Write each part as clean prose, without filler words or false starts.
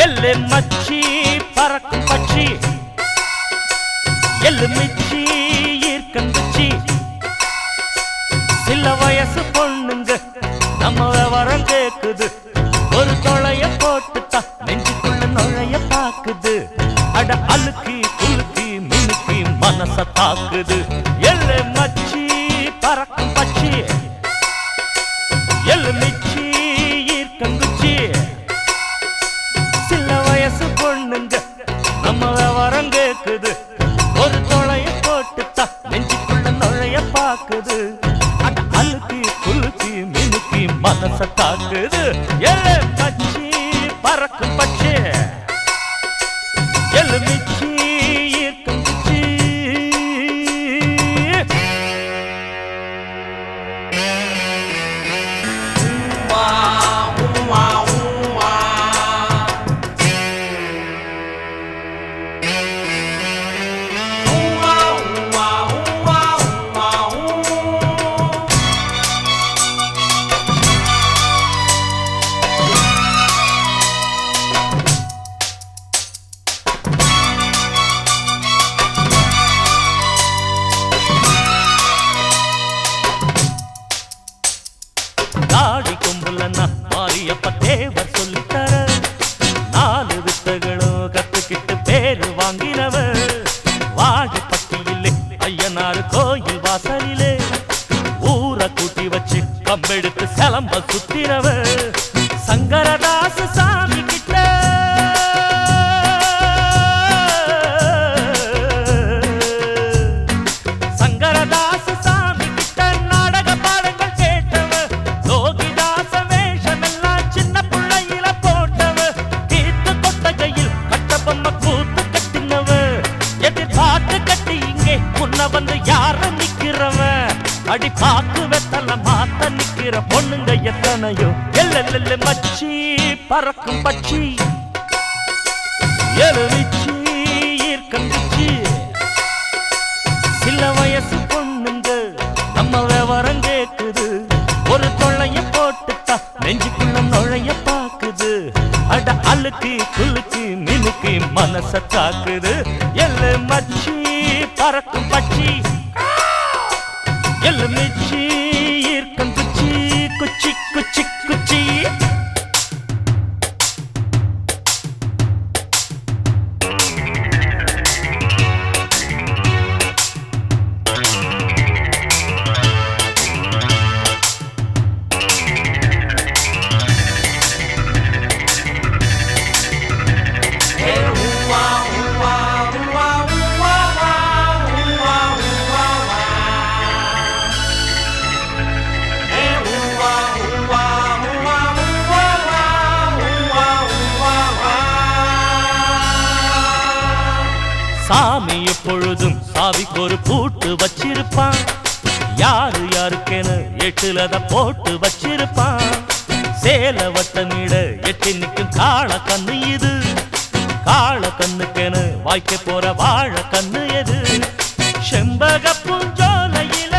எல்லு மச்சி பறக்கும் பச்சி எல்லு மிச்சி ஈர்க்கந்துச்சி சில வயசு பொண்ணுங்க நம்ம விவரம் கேக்குது ஒரு தொலைய போட்டுட்டா நெஞ்சுக்குள்ள நுழைய பாக்குது அட அழுக்கி குலுக்கி மினுக்கி மனச தாக்குது எல்லு மச்சி பறக்கும் பச்சி எல்லு மிச்சி ஈர்க்கந்துச்சி சில வயசு பொண்ணுங்க நம்ம விவரம் கேக்குது ஒரு தொலைய போட்டுட்டா நெஞ்சுக்குள்ள நுழைய பாக்குது அட அழுக்கி குலுக்கி மினுக்கி மனச தாக்குது எல்லு மச்சி பறக்கும் பச்சி எல்லு மிச்சி ஈர்க்கந்துச்சி தாடி கும்பலன்னா மாரியப்ப தேவர் சொல்லித்தர நாலு வித்தகளும் கத்துக்கிட்டு பேரு வாங்கினவர் வாழப்பட்டியிலே ஐயனாறு கோயில் வாசலிலே ஊரை கூட்டி வச்சு கம்பெடுத்து சிலம்ப சுத்தினவர் சங்கரதாச சாமி கிட்ட சங்கரதாச சாமி கிட்ட நாடக பாடங்கள் கேட்டவர் லோகிதாச வேஷமெல்லாம் சின்ன புள்ளையில போட்டவர் தீர்த்து கொட்டகையில் கட்ட பொம்மை கூத்து கட்டினவர் எதிர்பார்த்து கட்டி இங்கே முன்ன வந்து யார நிக்கிறவன் அடி பாக்கு வெத்தல மாத்த நிக்கிற பொண்ணுங்க எத்தனையோ எல்லெல்ல மச்சி பறக்கும் பச்சி எலுமிச்சி ஈர்க்கந்துச்சி சில வயசு பொண்ணுங்க நம்ம விவரம் கேக்குது ஒரு தொல்லைய போட்டுட்டா நெஞ்சுக்குள்ள நுழைய பாக்குது அட அழுக்கி குலுக்கி மினுக்கி மனச தாக்குது எல்லு மச்சி பறக்கும் பச்சி எல்லு மிச்சி ஈர்க்கந்துச்சி குச்சி குச்சி குச்சி சாமி எப்பொழுதும் சாவிக்கு ஒரு பூட்டு வச்சிருப்பான் யாரு யாருக்கென எட்டுலத போட்டு வச்சிருப்பான் சேல வட்டமிட எட்டி நிற்கும் காள கண்ணு இது காள கண்ணுக்கென வாய்க்க போற வாழ கண்ணு எது செம்பக பூஞ்சோலையில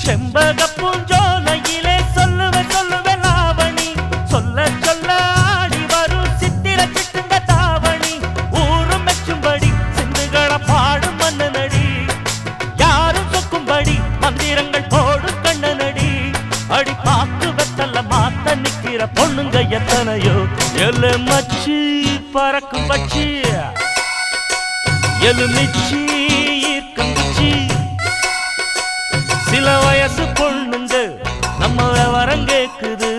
செம்பக பூஞ்சோலையிலே சொல்லுவேன் சொல்லுவேன் லாவணி சொல்ல சொல்ல ஆடி வரும் சித்திர சிட்டுங்க தாவணி ஊரும் மெச்சும்படி சிந்துகளை பாடும் மண்ணு நடி யாரும் சொக்கும்படி மந்திரங்கள் போடும் கண்ணு நடி அடி பாக்கு வெத்தல மாத்த நிக்கிற பொண்ணுங்க எத்தனையோ எல்லு மச்சி பறக்கும் பச்சி எலுமிச்சி ஈர்க்கந்துச்சி சில வயசு பொண்ணுங்க நம்ம விவரம் கேக்குது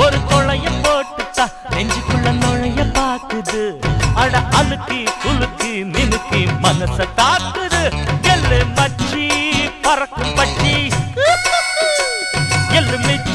ஒரு கொளைய போட்டுட்டா நெஞ்சுக்குள்ள நுழைய பாக்குது அட அழுக்கி குலுக்கி மினுக்கி மனச தாக்குது எல்லு மச்சி பறக்கும் பச்சி எல்லு என்று மிச்ச